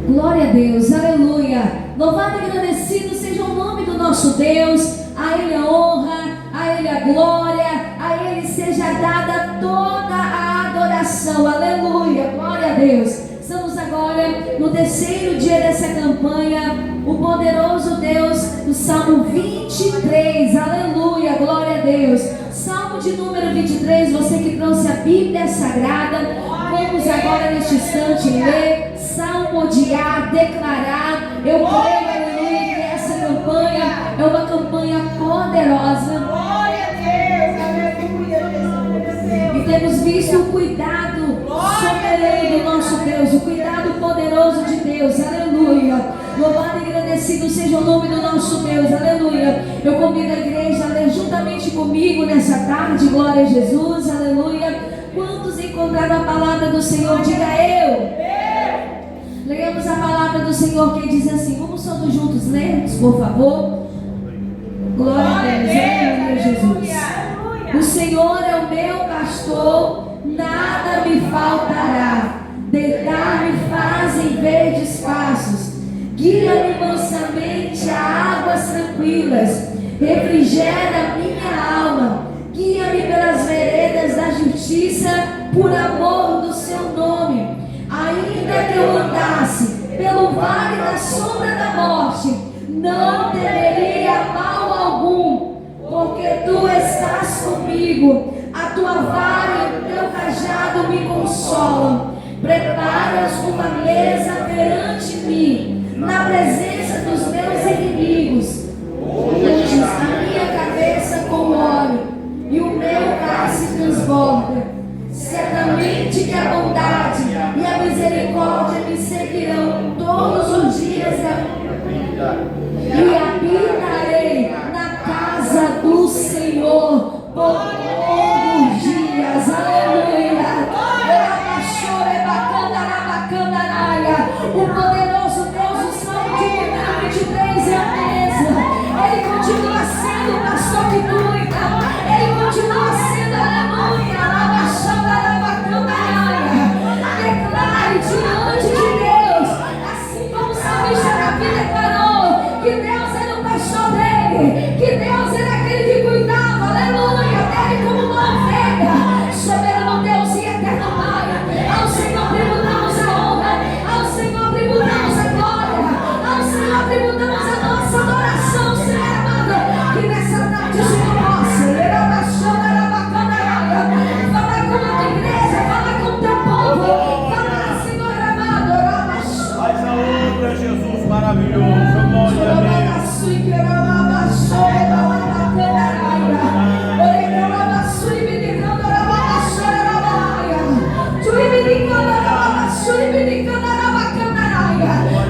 Glória a Deus, aleluia. Louvado e agradecido seja o nome do nosso Deus. A Ele a honra, a Ele a glória, a Ele seja dada toda a adoração. Aleluia, glória a Deus. Estamos agora no terceiro dia dessa campanha. O poderoso Deus, do Salmo 23. Aleluia, glória a Deus. Salmo de número 23, você que trouxe a Bíblia Sagrada, vamos agora neste instante ler, salmodiar, declarar. Eu creio, aleluia, que essa campanha é uma campanha poderosa. Glória a Deus, aleluia. E temos visto o cuidado soberano do nosso Deus, o cuidado poderoso de Deus, aleluia. Louvado e agradecido seja o nome do nosso Deus, aleluia. Eu convido a igreja a ler juntamente comigo nessa tarde, glória a Jesus, aleluia. Quantos encontraram a palavra do Senhor? Diga eu. Leamos a palavra do Senhor que diz assim, vamos todos juntos lermos, por favor. Glória a Deus, aleluia, Jesus. O Senhor é o meu pastor, nada me faltará. Deitar-me faz em verdes pastos, guia-me mansamente a águas tranquilas, refrigera minha alma, guia-me pelas veredas da justiça, por amor do seu nome. Ainda que eu andasse pelo vale da sombra da morte, não temeria mal algum, porque tu estás comigo, a tua vara e o teu cajado me consolam. Preparas uma mesa perante mim, na presença dos meus inimigos. Unges a minha cabeça com óleo, e o meu cálice transborda. Certamente que a bondade e a misericórdia me seguirão todos os dias da minha vida, e habitarei na casa do Senhor por longos dias. Aleluia. O poderoso Deus, o Salmo de número 23 é a mesa. Ele continua sendo o pastor que cuida. Ele continua sendo, aleluia, declare diante de Deus, assim como o salmista Davi declarou que Deus era o pastor dele, que Deus era aquele que cuidava, aleluia, dele como uma ovelha. Soberano Deus e eterno Pai, ao Senhor tributamos a honra, ao Senhor tributamos a glória, ao Senhor tributamos a nossa adoração, Senhor amado, que nessa tarde o Senhor possa falar com a tua igreja, falar com o teu povo, falar, Senhor amado, faz a obra, Jesus maravilhoso, glória a Deus.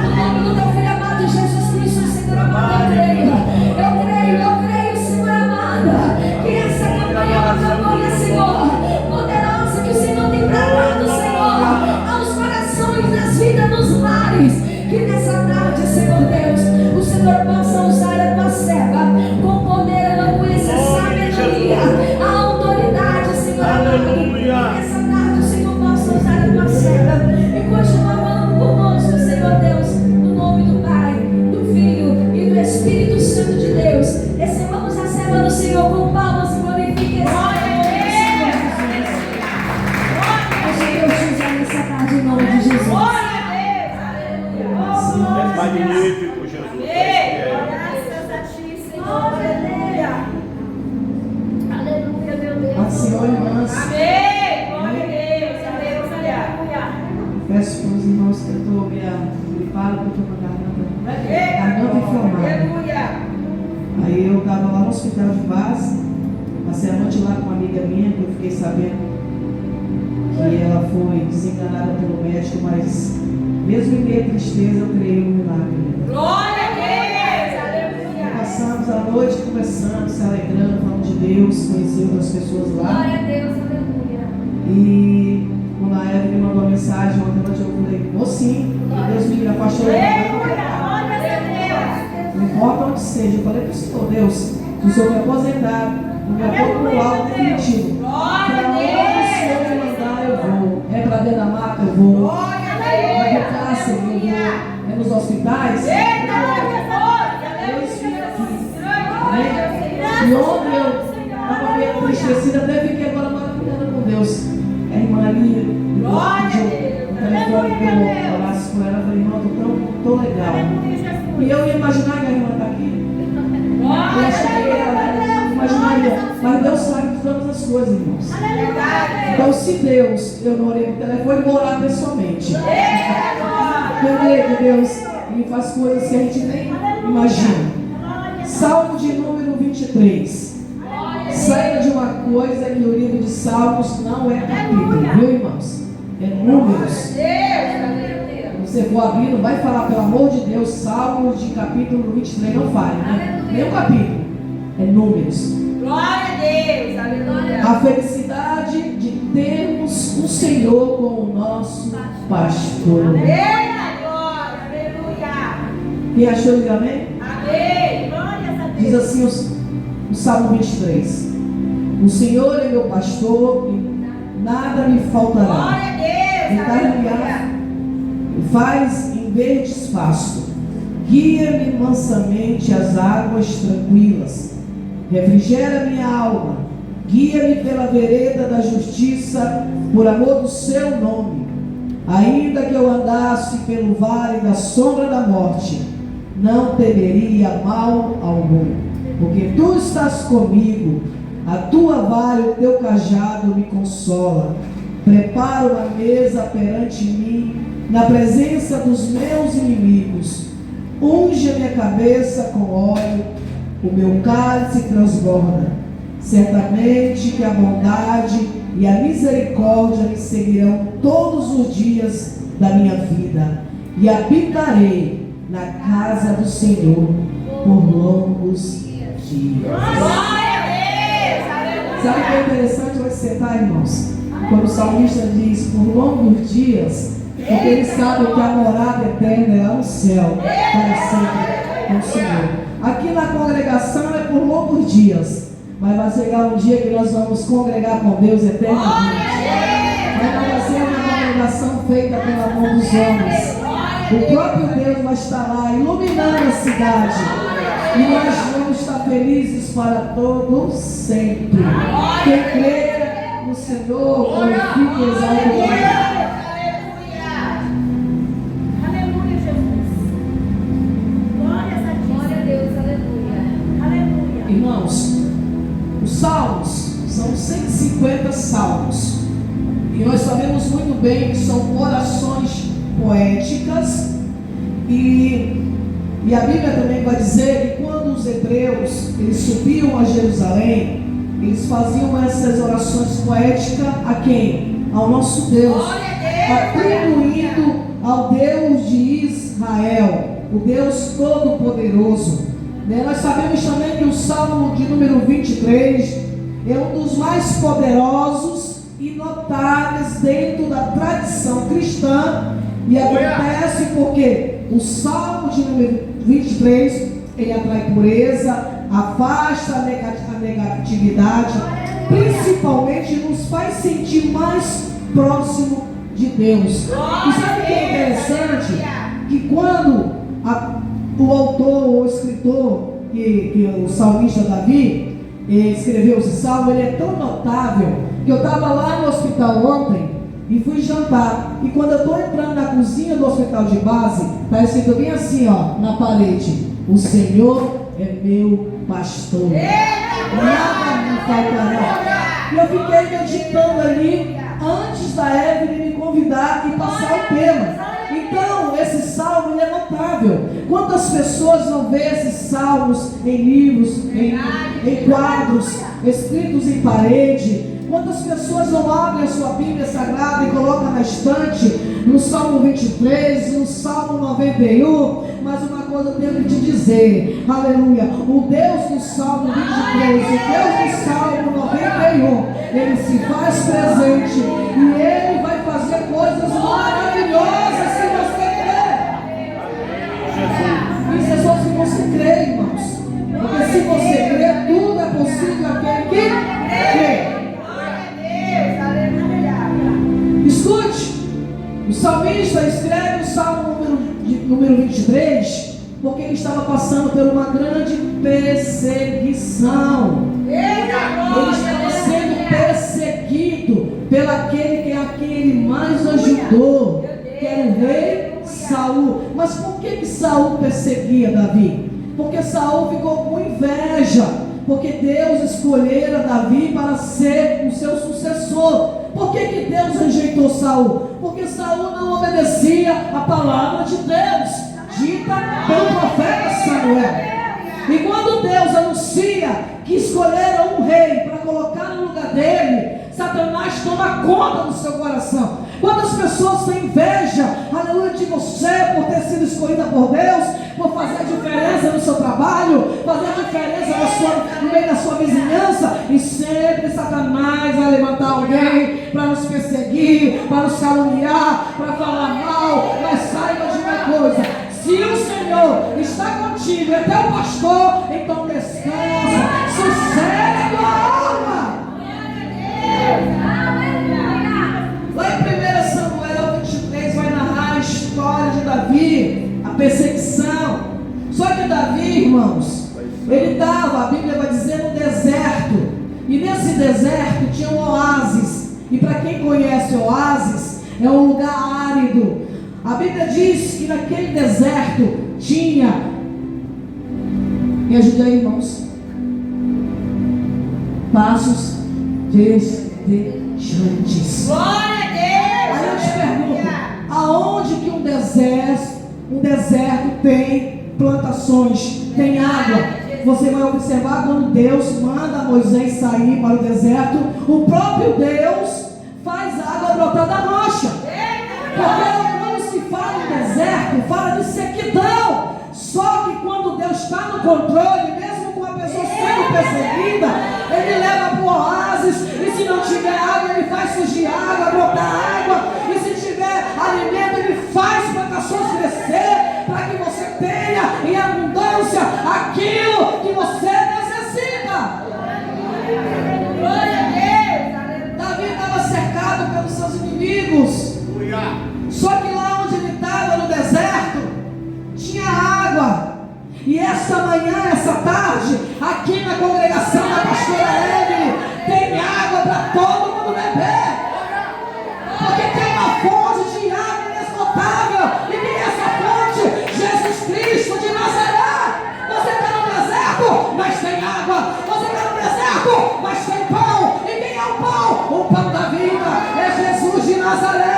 No nome do teu filho amado Jesus Cristo, Senhor amado, eu creio, Senhor amado, que essa campanha é uma campanha, Senhor, poderosa, que o Senhor tem tratado, Senhor, aos corações, nas vidas, nos lares, que nessa tarde, Senhor Deus, o Senhor possa usar a tua serva com poder, eloquência, sabedoria, a autoridade, Senhor amado, que nessa tarde o Senhor possa usar a tua serva e continuar falando conosco, Senhor Deus, no nome do Pai, do Filho e do Espírito Santo de Deus. Recebamos a serva do Senhor com palmas e glorifique esse Deus te usar nessa tarde em nome de Jesus. É magnífico, Jesus. Graças a ti, Senhor. Aleluia. Aleluia, meu Deus. Paz, Senhor, irmãs. Amém. Glória a Deus. Aleluia. Peço para os irmãos que eu estou me gripado, porque eu estou com a garganta inflamada. Aleluia. Aí eu estava lá no hospital de base, passei a noite lá com uma amiga minha, que eu fiquei sabendo que ela foi desenganada pelo médico, mas mesmo em meio à tristeza eu creio no milagre. Glória a Deus. Aleluia. Passamos a noite conversando, se alegrando, falando de Deus, conhecendo outras pessoas lá. Glória a Deus. Aleluia. E quando a Eva me mandou uma mensagem ontem noite, eu falei, mocinho, Deus me apaixonou. Não importa onde seja, eu falei para o Senhor, Deus, se o Senhor me aposentar, não me apoio no alto definitivo. Para onde o Senhor me mandar, eu vou. É para dentro da maca, eu vou. Vai ficar passa e eu vou nos hospitais, Deus fica aqui. Amém? E ontem eu estava meio entristecida, até fiquei agora maravilhada com Deus. A irmã ali, o telefone que eu orasse com ela, eu falei, irmã, tô legal. E eu ia imaginar que a irmã está aqui. Eu achei ela, imaginaria, mas Deus sabe de todas as coisas, irmãos. Então, se Deus, eu não orei no telefone, vou orar pessoalmente. Eu creio que Deus Ele faz coisas que a gente nem imagina. Salmo de número 23. Saiba de uma coisa que o livro de Salmos não é capítulo, viu, irmãos? É números. Você for abrir, não vai falar, pelo amor de Deus, Salmos de capítulo 23, não fale, né? Nem um capítulo. É números. Glória a Deus, aleluia. A felicidade de termos o Senhor como o nosso pastor. Quem achou, diga amém? Amém. Glórias a Deus. Diz assim o Salmo 23. O Senhor é meu pastor e nada me faltará. Glória a Deus. Ele Aleluia. faz em verdes pasto. Guia-me mansamente às águas tranquilas. Refrigera minha alma. Guia-me pela vereda da justiça, por amor do seu nome. Ainda que eu andasse pelo vale da sombra da morte, não temeria mal algum, porque tu estás comigo. A tua vara e o teu cajado me consola. Prepara uma mesa perante mim, na presença dos meus inimigos. Unge a minha cabeça com óleo, o meu cálice transborda. Certamente que a bondade e a misericórdia me seguirão todos os dias da minha vida, e habitarei na casa do Senhor por longos dias. Glória a Deus. Aleluia. Sabe o que é interessante? Vai sentar, irmãos. Quando o salmista diz por longos dias, porque ele sabe que a morada eterna é no céu, para sempre com o Senhor. Aqui na congregação é por longos dias, mas vai chegar um dia que nós vamos congregar com Deus eternamente. Mas não vai ser uma congregação feita pela mão dos homens. O próprio Deus vai estar lá iluminando a cidade, e nós vamos estar felizes para todo sempre. Quem crê no Senhor, glorifique e exalte o nome. Aleluia, Jesus. Glórias a Deus. Glória a Deus, aleluia. Aleluia. Irmãos, os salmos são 150 salmos, e nós sabemos muito bem que são orações poéticas, e a Bíblia também vai dizer que quando os hebreus eles subiam a Jerusalém, eles faziam essas orações poéticas a quem? Ao nosso Deus, atribuindo ao Deus de Israel, o Deus Todo-Poderoso. Nós sabemos também que o Salmo de número 23 é um dos mais poderosos e notáveis dentro da tradição cristã, e acontece porque o Salmo de número 23 ele atrai pureza, afasta a negatividade, principalmente nos faz sentir mais próximo de Deus. E sabe o que é interessante? Que quando o autor ou o escritor, que o salmista Davi escreveu esse salmo, ele é tão notável que eu estava lá no hospital ontem e fui jantar, e quando eu estou entrando na cozinha do hospital de base, está escrito bem assim, ó, na parede: o Senhor é meu pastor, nada me faltará. E eu fiquei meditando ali antes da Evelyn me convidar e passar o tema. Então, esse salmo ele é notável. Quantas pessoas não vê esses salmos em livros, em quadros, escritos em parede? Quantas pessoas não abrem a sua Bíblia Sagrada e colocam na estante, no Salmo 23, no Salmo 91? Mas uma coisa eu tenho que te dizer, aleluia, o Deus do Salmo 23, o Deus do Salmo 91, Ele se faz presente e Ele vai fazer coisas maravilhosas se você crer. Isso é só se você crer, irmãos, porque se você crer, tudo é possível aquele que crê. Escute, o salmista escreve o Salmo número 23, porque ele estava passando por uma grande perseguição. Ele estava sendo perseguido pelo aquele que é a quem ele mais ajudou, que era o rei Saul. Mas por que Saul perseguia Davi? Porque Saul ficou com inveja, porque Deus escolhera Davi para ser o seu sucessor. Por que Deus rejeitou Saul? Porque Saul não obedecia a palavra de Deus, dita pelo profeta Samuel. E quando Deus anuncia que escolheram um rei para colocar no lugar dele, Satanás toma conta do seu coração. Quantas pessoas têm inveja, aleluia, de você por ter sido escolhida por Deus, por fazer a diferença no seu trabalho, fazer a diferença no meio da sua vizinhança, e sempre Satanás vai levantar alguém para nos perseguir, para nos caluniar, para falar mal. Mas saiba de uma coisa: se o Senhor está contigo, é teu pastor, então descansa, sossega a alma. Lá em 1 Samuel 23 vai narrar a história de Davi, a perseguição. Só que Davi, irmãos, ele estava, a Bíblia vai dizer, no deserto. E nesse deserto tinha um oásis. E para quem conhece oásis, é um lugar árido. A Bíblia diz que naquele deserto tinha, me ajuda aí, irmãos, passos verdejantes. Glória a Deus! Aí eu te pergunto, aonde que um deserto tem plantações, tem água? Você vai observar quando Deus manda Moisés sair para o deserto, o próprio Deus faz água brotar da rocha. Porque quando se fala em deserto, fala de sequidão. Só que quando Deus está no controle, mesmo com a pessoa sendo perseguida, Ele leva para o oásis. E se não tiver água, Ele faz surgir água, brotar água. E se tiver alimento, Ele faz plantações crescer, para que você tenha em abundância aquilo que você necessita. Glória a Deus! Davi estava cercado pelos seus inimigos. Só que lá onde ele estava, no deserto, tinha água. E essa manhã, essa tarde, aqui na congregação da pastora Evelyn, tem água para todo mundo beber. Porque tem uma fonte de água inesgotável. E quem é essa fonte? Jesus Cristo de Nazaré. Você está no deserto, mas tem água. Você está no deserto, mas tem pão. E quem é o pão? O pão da vida é Jesus de Nazaré.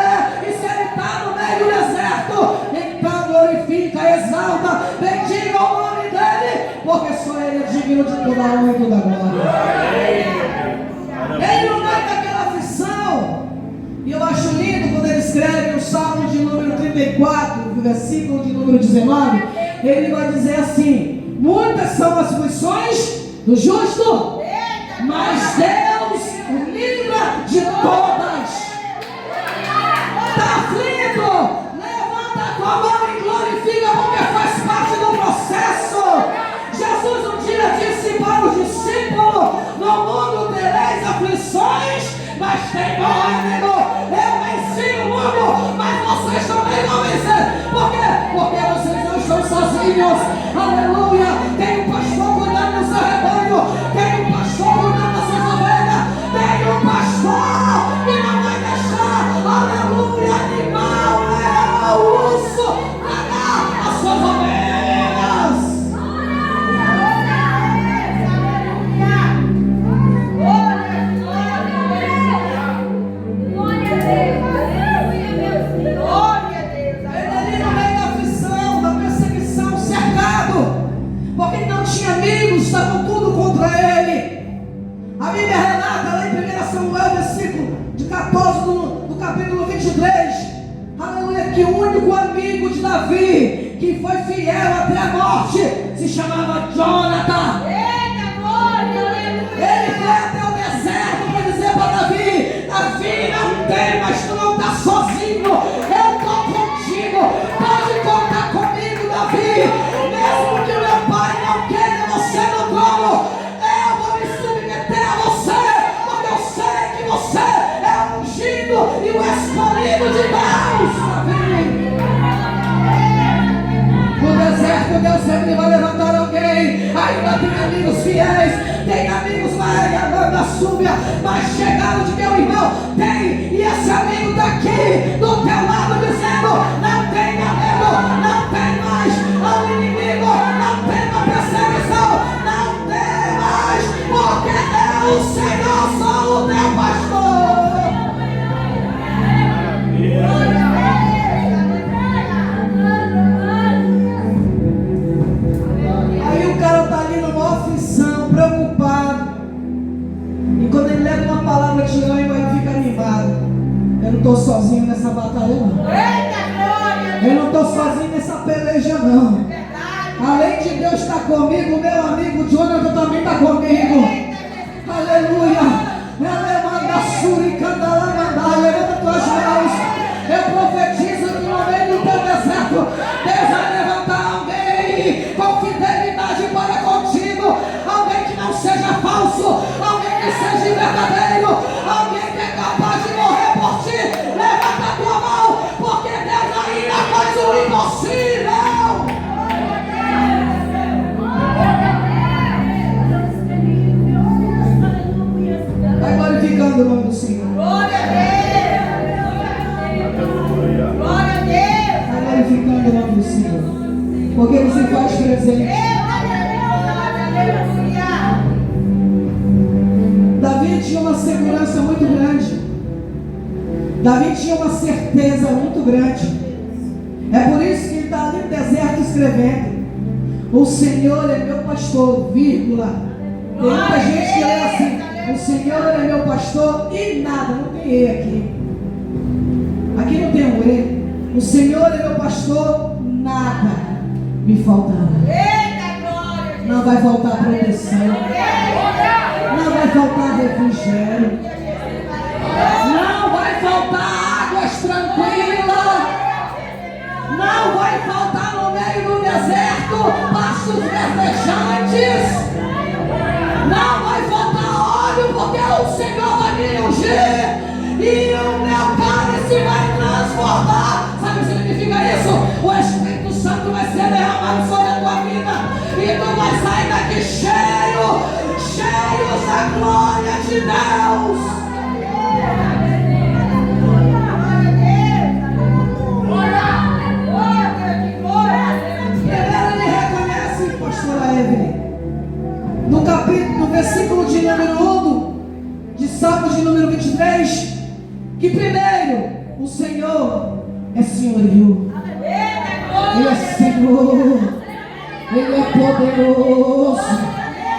Do deserto, então glorifica, exalta, bendiga o nome dele, porque só ele é digno de toda a honra e toda a glória. Ele no meio daquela aflição, e eu acho lindo quando ele escreve no Salmo de número 34, versículo de número 19, ele vai dizer assim: muitas são as aflições do justo, mas Deus o livra de todas. Está aflito? Levanta a tua mão e glorifica, porque faz parte do processo. Jesus um dia disse para os discípulos: no mundo tereis aflições, mas tem bom ânimo. Eu venci o mundo, mas vocês também vão vencer. Por quê? Porque vocês não estão sozinhos. Aleluia. Tem um pastor cuidando do seu rebanho. Tem um pastor cuidando das suas ovelhas. Tem um pastor que não vai deixar, aleluia, animal, leão, urso, tragar as suas ovelhas. Ele ali no meio da aflição, da perseguição, cercado, porque ele não tinha amigos, estavam tudo contra ele. A Bíblia relata lá em 1 Samuel, versículo de 14 do capítulo 23, aleluia, que o único amigo de Davi que foi fiel até a morte se chamava Jonathan. Ele foi até o deserto para dizer para Davi: Davi, não tem, mas tu não está sozinho, eu estou contigo, pode contar comigo, Davi. Mesmo que o meu pai não queira você no trono, eu vou me submeter a você, porque eu sei que você é o ungido e o escolhido de Deus, Davi. ainda tem amigos fiéis, tem amigos lá na súbia, mas chegaram de meu irmão, tem, e esse amigo está aqui do teu lado dizendo: não tenha medo, não tem mais ao inimigo, não tema perseguição, não temas, porque eu, Senhor, sou o teu pastor. Aí o cara está ali numa aflição, preocupado, e quando ele leva uma palavra de ânimo, ele fica animado. Eu não estou sozinho nessa batalha, não. Eu não estou sozinho nessa peleja, não. Além de Deus estar comigo, meu amigo Jonathan também está comigo. Aleluia. Levanta tuas mãos. Eu profetizo que no meio do teu deserto, Deus vai levantar alguém com fidelidade para contigo. Alguém que não seja falso, alguém que seja verdadeiro, alguém que é capaz de morrer por ti. Levanta a tua mão, porque Deus ainda faz o impossível. Vai glorificando o nome do Senhor. Glória a Deus. Glória a Deus. Vai glorificando o nome do Senhor, porque você faz presente. Davi tinha uma segurança muito grande. Davi tinha uma certeza muito grande. É por isso que ele está ali no deserto escrevendo: o Senhor é meu pastor, vírgula. Tem muita gente que lê assim: o Senhor é meu pastor e nada. Não tem E aqui. Aqui não tem um E. O Senhor é meu pastor, nada me faltará. Não vai faltar proteção, não vai faltar refrigério, não vai faltar águas tranquilas, não vai faltar no meio do deserto pastos verdejantes, não vai faltar óleo, porque o Senhor vai me ungir e o meu cálice vai transbordar. Sabe o que significa isso? O Espírito Santo vai ser derramado sobre a tua vida e tu vai sair daqui cheio da glória de Deus. Primeiro ele reconhece, pastora Evelyn, no versículo de número 1 de Salmos de número 23, que primeiro o Senhor é senhorio, Ele é Senhor, Ele é poderoso,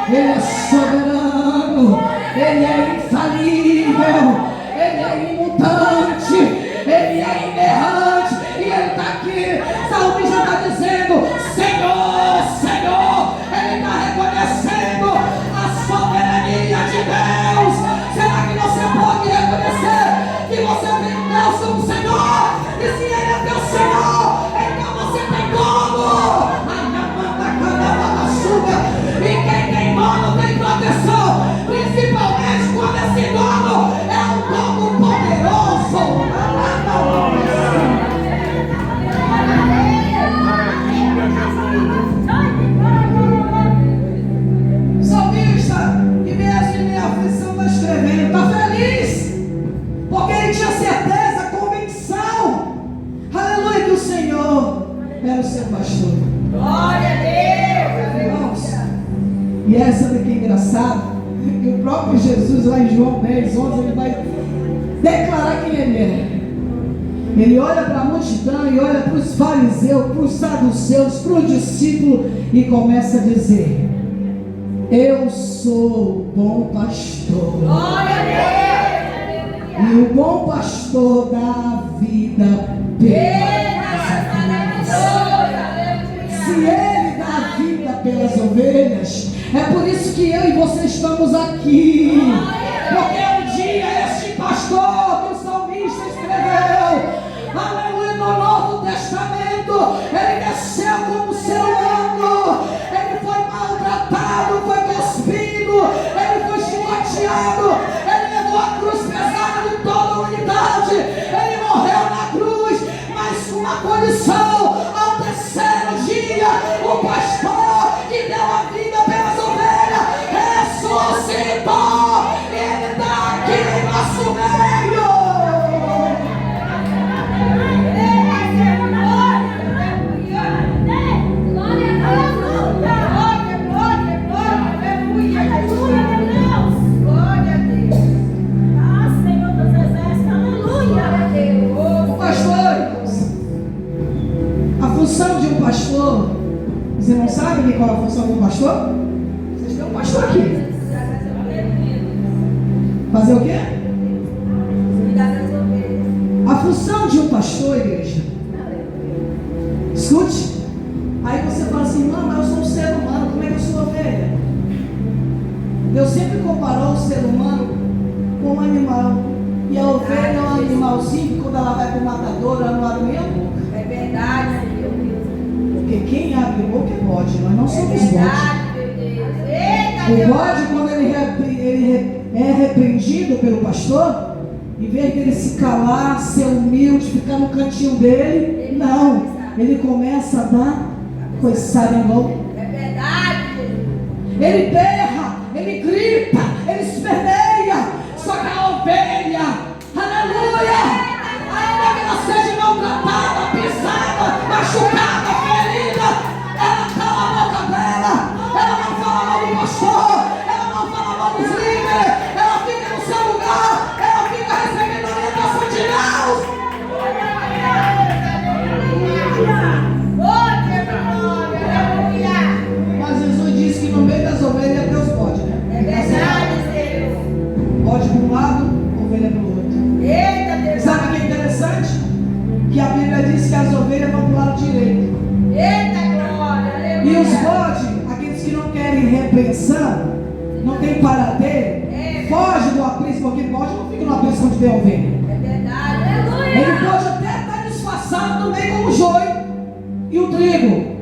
Ele é soberano, Ele é infalível, Ele é imutante, Ele é inerrante. E Ele está aqui, o salmista está dizendo: Senhor, Senhor. Ele está reconhecendo a soberania de Deus. Será que você pode reconhecer que você tem Deus como Senhor? E se Ele é teu Senhor, então você tem como? E quem tem dono tem proteção, principalmente quando esse dono é um dono poderoso. Salmista, que mesmo em minha aflição está escrevendo, está feliz, porque ele tinha certeza, convicção, aleluia, que o Senhor era o seu pastor. Glória a Deus. Irmãos, e essa daqui é engraçada, que o próprio Jesus lá em João 10, 11, ele vai declarar quem ele é. Ele olha para a multidão e olha para os fariseus, para os saduceus, para os discípulos e começa a dizer: eu sou o bom pastor. Glória a Deus. E o bom pastor dá a vida pelas ovelhas. Se ele dá a vida pelas ovelhas, é por isso que eu e você estamos aqui. Porque um dia este pastor que o salmista escreveu, aleluia, no Novo Testamento, ele desceu como ser humano, ele foi maltratado, foi cuspido, ele foi chicoteado, ele levou a cruz pesada de toda a humanidade, ele morreu na cruz, mas com uma condição: ao terceiro dia, o pastor que deu a vida pela um pastor, você não sabe qual é a função de um pastor? Vocês têm um pastor aqui. Fazer o quê? A função de um pastor, igreja. Escute. Aí você fala assim, mas eu sou um ser humano, como é que eu sou ovelha? Deus sempre comparou o ser humano com um animal. E a ovelha é um animalzinho que quando ela vai para o matador, ela não abre nem a boca. É verdade, meu Deus. Porque quem abre a boca é bode, nós não somos bode. Meu Deus. Eita, O Deus. bode, quando ele é repreendido pelo pastor, em vez dele se calar, ser humilde, ficar no cantinho dele, não. Ele começa a dar coiçada em louco. É verdade, Jesus. Ele berra, ele grita, ele esperneia. Só que a ovelha, aleluia, ainda que ela seja maltratada, pisada, machucada, ferida, ela cala a boca dela. Ela não fala mal do pastor, ela não fala mal dos líderes, ela fica no seu lugar, ela fica recebendo a orientação de Deus. Mas Jesus disse que no meio das ovelhas Deus pode, né? É verdade, Senhor. Pode para um lado, ovelha para o outro. Eita, Deus. Sabe o que é interessante? Que a Bíblia diz que as ovelhas vão para o lado direito. Eita, glória. Aleluia. E os bodes, aqueles que não querem repreensão, não tem paradeiro, foge do aprisco, porque bode não fica no aprisco onde tem ovelha. É verdade. Aleluia. Ele pode até estar disfarçado no meio como o joio e o trigo.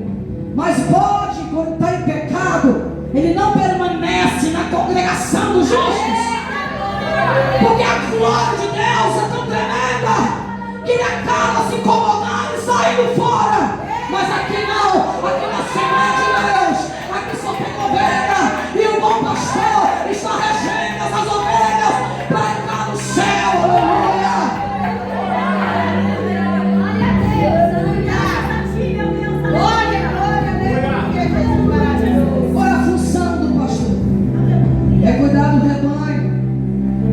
Mas bode, quando está em pecado, ele não permanece na congregação dos justos. Porque a glória de Deus é tão tremenda que ele acaba se incomodando e saindo fora. Mas aqui não, aqui na Assembleia de Deus, aqui só tem ovelha. E o bom pastor está regendo essas ovelhas para entrar no céu. Aleluia. Olha a função do pastor. É cuidar do rebanho,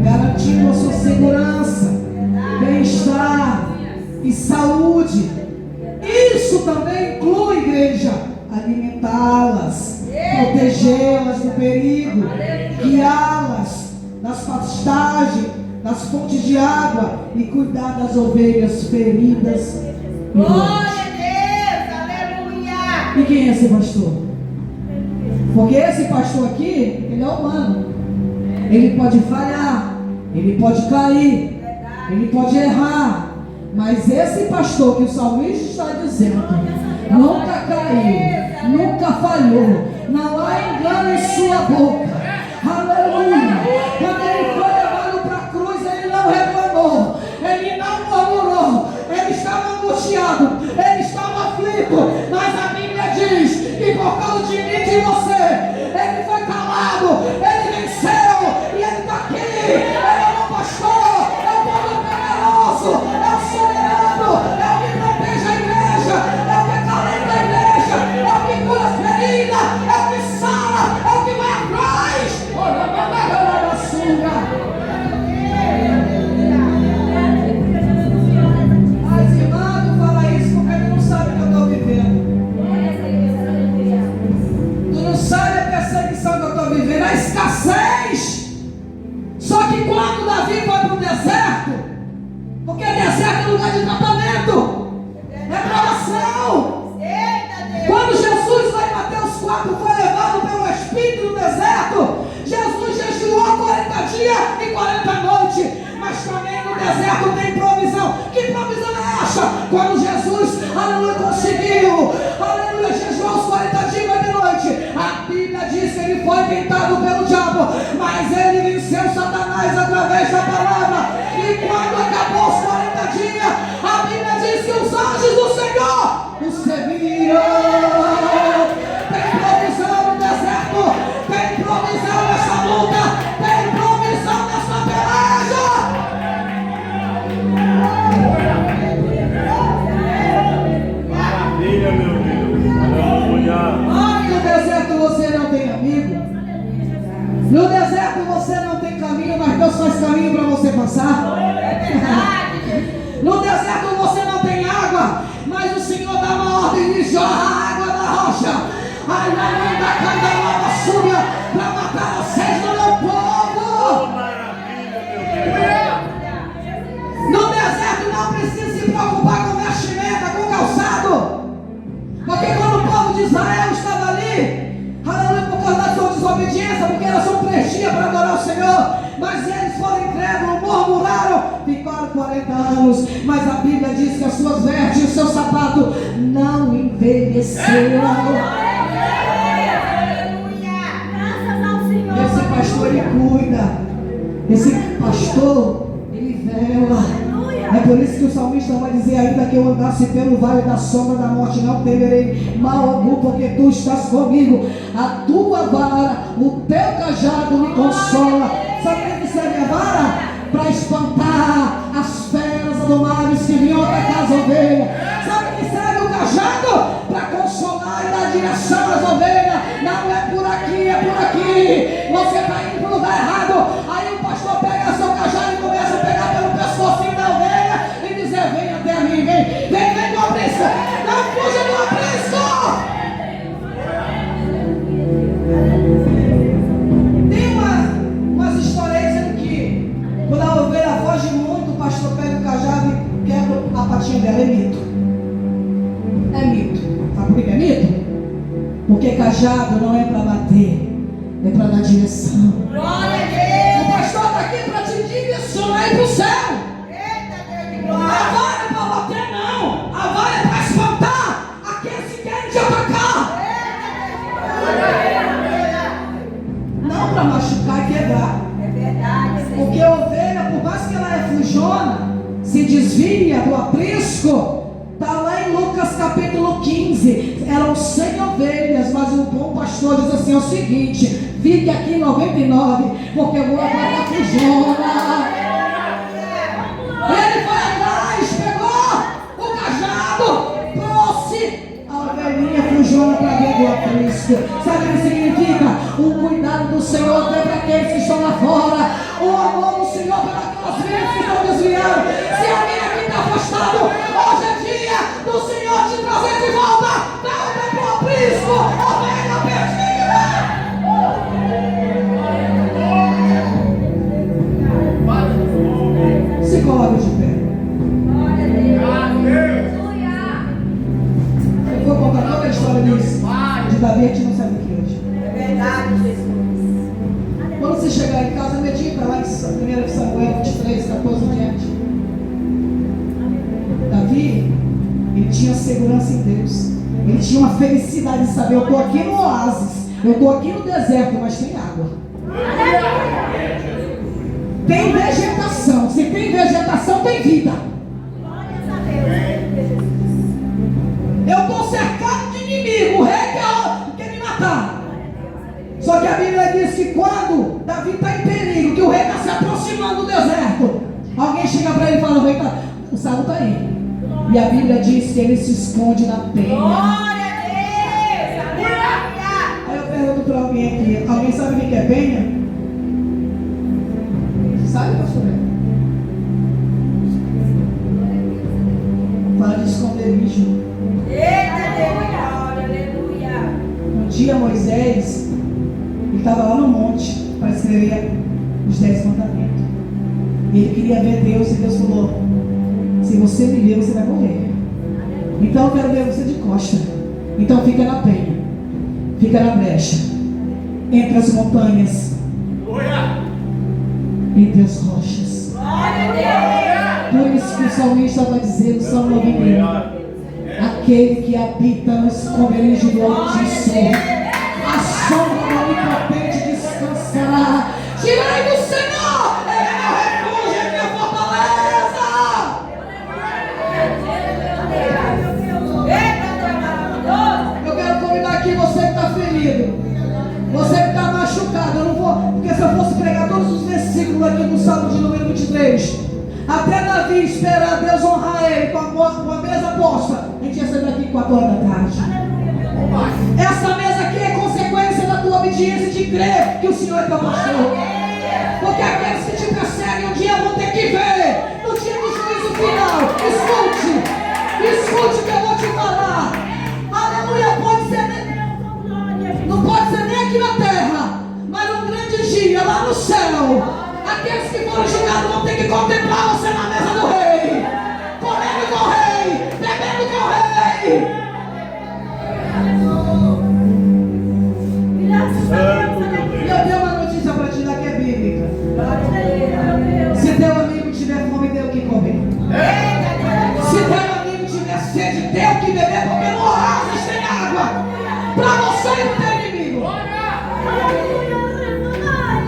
garantindo a sua segurança, bem-estar e saúde. Isso também inclui, igreja, alimentá-las, protegê-las do perigo, guiá-las nas pastagens, nas fontes de água e cuidar das ovelhas feridas. Glória a Deus. Aleluia. E quem é esse pastor? Porque esse pastor aqui, ele é humano. Ele pode falhar, ele pode cair, ele pode errar. Mas esse pastor que o salmista está dizendo, nunca caiu, nunca falhou, não há engano em sua boca. Aleluia. Quando ele foi levado para a cruz, ele não reclamou, ele não murmurou, ele estava angustiado, ele estava aflito. Mas a Bíblia diz que por causa de mim e de você, ele foi calado, ele venceu e ele está aqui. Ele é o pastor, é o povo poderoso, é o soberano, é o que protege a igreja, é o que acalenta a igreja, é o que cura as feridas, é o que sara, é o que vai atrás. Mas irmã, tu fala isso porque tu não sabe o que eu estou vivendo. Tu não sabe a perseguição que eu estou vivendo, a escassez. Só que quando Davi foi para o deserto, porque deserto é lugar de tratamento, é provação. Quando Jesus lá em Mateus 4 foi levado pelo Espírito no deserto, Jesus jejuou 40 dias e 40 noites. Mas também no deserto tem provisão. Que provisão é essa? Quando Jesus, aleluia, conseguiu, aleluia, jejuou os 40 dias e 40 noites, a Bíblia diz que ele foi tentado pelo diabo, mas ele venceu Satanás através da palavra. E quando acabou os 40 dias, a Bíblia diz que os anjos do Senhor o serviram. Tem provisão no deserto, tem provisão nessa luta, tem provisão nessa peleja. Maravilha, meu Deus. Aleluia. No deserto você não tem amigo. No deserto você não tem caminho, mas Deus faz caminho para você passar. No deserto você não tem água, mas o Senhor dá uma ordem e diz: jorrar água da rocha. Ai, ainda candelava súbia para matar a sede do meu povo. No deserto não precisa se preocupar com vestimenta, com calçado. Porque quando o povo de Israel estava ali, aleluia, por causa da sua desobediência, porque era só 3 dias para adorar o Senhor, mas eles foram incrédulos, murmuraram, ficaram 40 anos, mas a Bíblia diz que as suas vestes e o seu sapato não envelheceram. Esse pastor, ele cuida. Esse pastor, ele vela. É por isso que o salmista vai dizer: ainda que eu andasse pelo vale da sombra da morte, não temerei mal algum, porque tu estás comigo. A tua vara, o teu cajado me consola. Sabe o que serve a vara? Para espantar as feras adomáveis que vinham atacar as ovelhas. Sabe o que serve o cajado? Para consolar e dar direção às ovelhas. Não é por aqui, é por aqui. Você está indo para o lugar errado. Aí o pastor pega seu cajado e começa a pegar pelo pescocinho da ovelha e dizer: vem até mim, vem do aprisco. Não fuja do aprisco. Tem umas histórias dizendo que quando a ovelha foge muito, o pastor pega o cajado e quebra a patinha dela. É mito. É mito. Sabe por que é mito? Porque cajado não é para bater, é para dar direção. Glória a Deus. O pastor está aqui para te direcionar para o céu. A vara é para bater, não. A vara é para espantar aqueles que querem te atacar. Não para machucar e quebrar. É verdade. Porque a ovelha, por mais que ela é fujona, se desvia do aprisco. Está lá em Lucas capítulo 15. Eram 100 ovelhas, mas o bom pastor diz assim: é o seguinte, fique aqui 99, porque eu vou levar a fujona. Ele foi atrás, pegou o cajado, trouxe a ovelhinha fujona para dentro do aprisco. Sabe o que significa? O cuidado do Senhor até para aqueles que estão lá fora. O amor do Senhor para aquelas vidas que estão desviando. Se alguém aqui está afastado, hoje é dia do Senhor te trazer de volta. Volta para o aprisco, ovelha perdida. Se coloque de pé. Eu vou contar toda a história de Davi, a gente não sabe aqui hoje. É verdade, Jesus. Quando você chegar em casa, medita lá em 1 Samuel 23, 14 em diante. Davi, ele tinha segurança em Deus. Ele tinha uma felicidade de saber: eu estou aqui no oásis, eu estou aqui no deserto, mas tem água. Tem vegetação. Se tem vegetação, tem vida. Glórias a Deus. Eu estou cercado de inimigo. O rei quer me matar. Só que a Bíblia diz que quando Davi está em perigo, que o rei está se aproximando do deserto, alguém chega para ele e fala: o rei está, o Saul está aí. E a Bíblia diz que ele se esconde na penha. Glória a Deus. Aleluia. Aí eu pergunto para alguém aqui: alguém sabe o que é penha? Sabe, pastor? Fala de esconderijo. Eita Deus. Glória, aleluia. Um dia Moisés, ele estava lá no monte para escrever os 10 mandamentos. E ele queria ver Deus, e Deus falou: se você me ver, você vai morrer. Então eu quero ver você de costa. Então fica na penha, fica na brecha, entre as montanhas, entre as rochas. Por isso que o salmista vai dizer no Salmo 91: aquele que habita no esconderijo do Altíssimo, a sombra do Onipotente descansará. Tirei do Senhor, Ele é meu refúgio, é minha fortaleza. Eu quero convidar aqui você que está ferido, você que está machucado. Eu não vou, porque se eu fosse pregar todos os versículos aqui do Salmo de número 23, até Davi esperar Deus honrar ele com a mesa posta, a gente ia sair daqui 4 horas da tarde. Essa mesa aqui é consequência da tua obediência de crer que o Senhor é teu pastor. Porque aqueles que te perseguem um dia vão ter que ver no dia do juízo final. Escute o que eu vou te falar. Aqueles que foram julgados vão ter que contemplar você na mesa do rei, comendo com o rei, bebendo com o rei. E eu tenho uma notícia para te dar que é bíblica. Se teu amigo tiver fome, dê o que comer. Se teu amigo tiver sede, dê o que beber, porque no oásis tem água para você e o teu inimigo.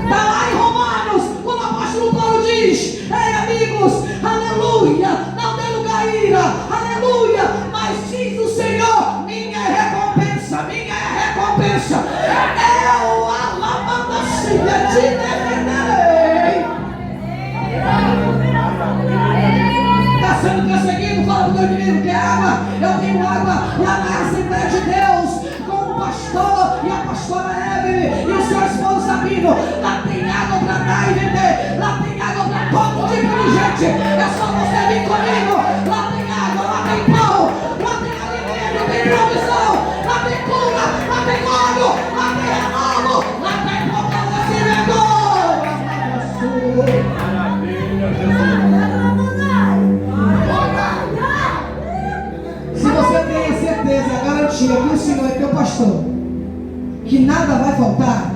Está lá em Romanos, quando o apóstolo Paulo diz: ei amigos, aleluia, não dê lugar à ira, aleluia, mas diz o Senhor: minha recompensa, eu alabandacinha te defenderei. Está sendo perseguido, fala para o teu inimigo: quer água? Eu tenho água lá na Assembleia de Deus, com o pastor e a pastora Evelyn e o seu esposo Sabino. Lá tem água para dar e vender, lá tem água para todo tipo de gente. É só você vir comigo. Lá tem água, lá tem pão, lá tem alimento, tem provisão, lá tem cura, lá tem óleo, lá tem renovo, lá tem fortalecimento. Se você tem a certeza, a garantia que o Senhor é teu pastor, que nada vai faltar,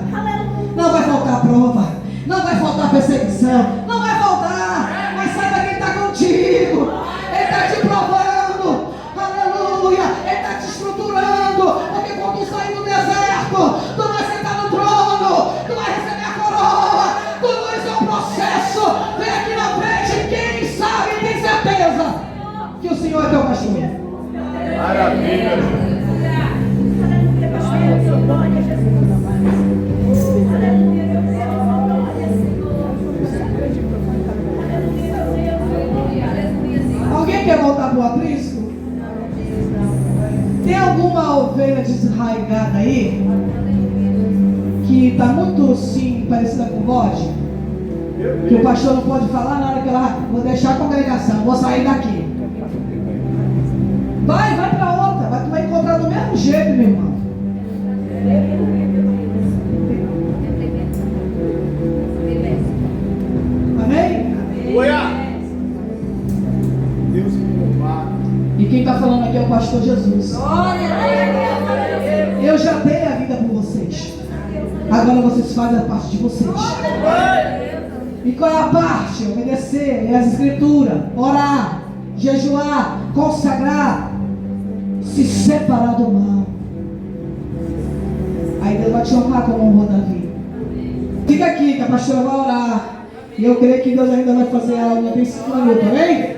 não vai faltar prova, não vai faltar perseguição, não vai faltar, mas saiba quem está contigo, Ele está te provando, aleluia, Ele está te estruturando, porque quando tu sair do deserto, tu vai sentar no trono, tu vai receber a coroa, tudo isso é um processo. Vem aqui na frente, quem sabe e tem certeza que o Senhor é teu pastor. Maravilha. Alguém quer voltar para o aprisco? Tem alguma ovelha desarraigada aí que está muito sim parecida com bode? Que o pastor não pode falar na hora que ela vou deixar a congregação, vou sair daqui. Vai para outra, tu vai encontrar do mesmo jeito, meu irmão. Amém? Deus me louvado. E quem está falando aqui é o pastor Jesus. Eu já dei a vida por vocês. Agora vocês fazem a parte de vocês. E qual é a parte? Obedecer as escrituras, orar, jejuar, consagrar, se separar do mal. Aí Deus vai te honrar como honrou Davi. Fica aqui que a pastora vai orar. E eu creio que Deus ainda vai fazer algo em 5 minutos, amém?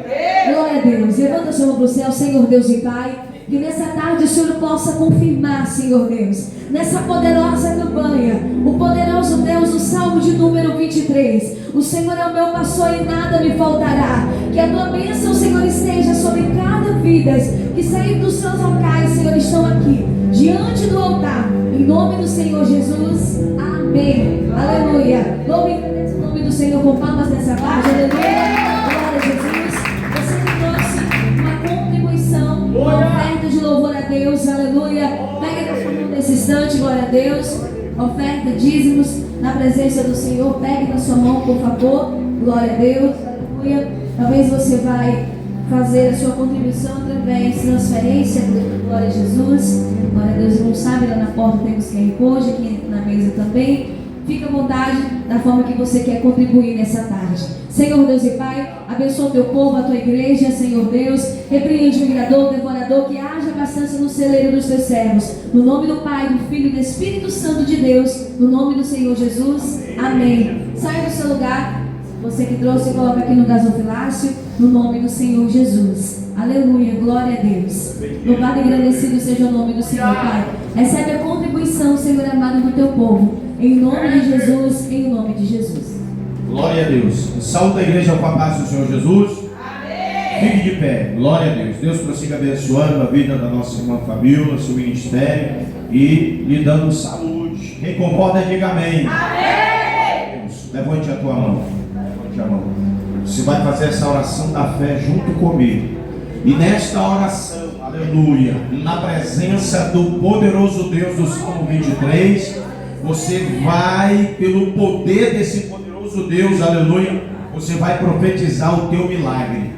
Glória a Deus. Levanta a sua mão para o céu, Senhor Deus e Pai. Que nessa tarde o Senhor possa confirmar, Senhor Deus, nessa poderosa campanha, o poderoso Deus, o Salmo de número 23. O Senhor é o meu pastor e nada me faltará. Que a tua bênção, Senhor, esteja sobre cada vida que saíram dos seus locais, Senhor, estão aqui, diante do altar. Em nome do Senhor Jesus. Amém. Aleluia. Louve o nome do Senhor com palmas nessa tarde. Aleluia. Glória a Jesus. Você que trouxe uma contribuição, uma oferta de louvor a Deus. Aleluia. Pega na sua mão nesse instante, glória a Deus. Oferta, dízimos na presença do Senhor. Pegue na sua mão, por favor. Glória a Deus. Aleluia. Talvez você vai fazer a sua contribuição através de transferência. Glória a Jesus. Glória a Deus. Irmão, sabe, lá na porta temos QR Code, aqui na mesa também. Fica à vontade da forma que você quer contribuir nessa tarde. Senhor Deus e Pai, abençoa o teu povo, a tua igreja, Senhor Deus. Repreende o enganador, o devorador, que haja bastante no celeiro dos teus servos. No nome do Pai, do Filho e do Espírito Santo de Deus. No nome do Senhor Jesus. Amém. Saia do seu lugar. Você que trouxe, coloca aqui no gasofilácio. No nome do Senhor Jesus. Aleluia, glória a Deus. Louvado e agradecido seja o nome do Senhor, Pai. Recebe a contribuição, Senhor amado, do teu povo. Em nome de Jesus, em nome de Jesus. Glória a Deus. Saúde a igreja com a paz do Senhor Jesus. Amém. Fique de pé. Glória a Deus. Deus prossiga abençoando a vida da nossa irmã Fabíola, seu ministério e lhe dando saúde. Quem concorda, diga amém. Amém. Deus, levante a tua mão. Levante a mão. Você vai fazer essa oração da fé junto comigo. E nesta oração, aleluia, na presença do poderoso Deus do Salmo 23, você vai, pelo poder desse poderoso todo-poderoso Deus, aleluia, você vai profetizar o teu milagre.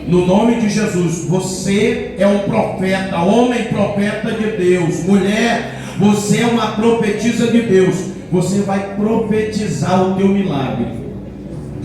No nome de Jesus, você é um profeta, homem profeta de Deus, mulher, você é uma profetisa de Deus. Você vai profetizar o teu milagre,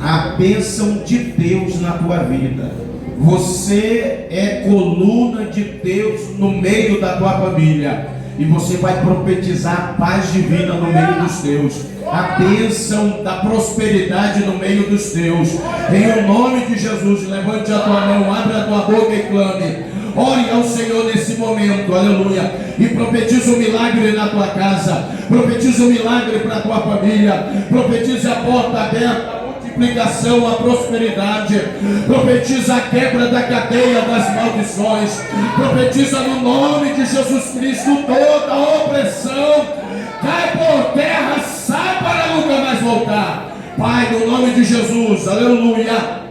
a bênção de Deus na tua vida. Você é coluna de Deus no meio da tua família, e você vai profetizar a paz divina no meio dos teus, a bênção da prosperidade no meio dos teus. Em nome de Jesus, levante a tua mão, abre a tua boca e clame. Ore ao Senhor nesse momento, aleluia, e profetiza um milagre na tua casa, profetiza um milagre para a tua família, profetiza a porta aberta, a multiplicação, a prosperidade, profetiza a quebra da cadeia das maldições, profetiza no nome de Jesus Cristo toda a opressão cai por terra, sai para nunca mais voltar. Pai, no nome de Jesus, aleluia,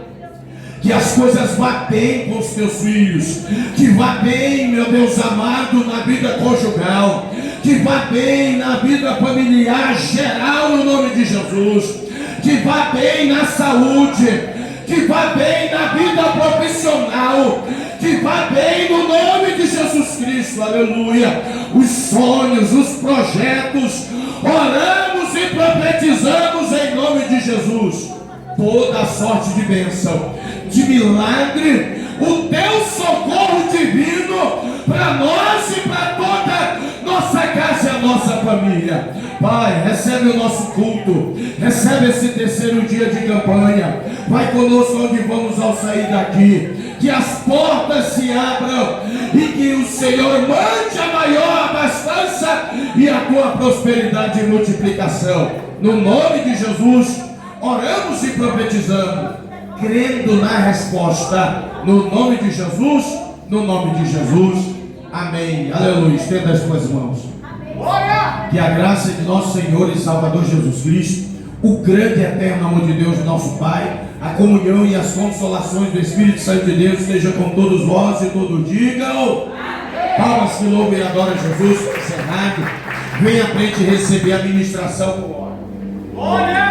que as coisas vá bem com os teus filhos, que vá bem, meu Deus amado, na vida conjugal, que vá bem na vida familiar geral, no nome de Jesus, que vá bem na saúde, que vá bem na vida profissional, que vá bem no nome de Jesus Cristo, aleluia. Os sonhos, os projetos, oramos e profetizamos em nome de Jesus toda a sorte de bênção, de milagre, o teu socorro divino para nós e para toda nossa casa e a nossa família. Pai, recebe o nosso culto, recebe esse terceiro dia de campanha, vai conosco onde vamos ao sair daqui, que as portas se abram e que o Senhor mande a maior abastança e a tua prosperidade e multiplicação. No nome de Jesus, oramos e profetizamos, crendo na resposta, no nome de Jesus, no nome de Jesus, amém, aleluia. Estenda as tuas mãos. Que a graça de nosso Senhor e Salvador Jesus Cristo, o grande e eterno amor de Deus, nosso Pai, a comunhão e as consolações do Espírito Santo de Deus seja com todos vós e todos digam amém. Palmas que louvem e adoram Jesus. Encerrado, venha à frente receber a ministração. Glória!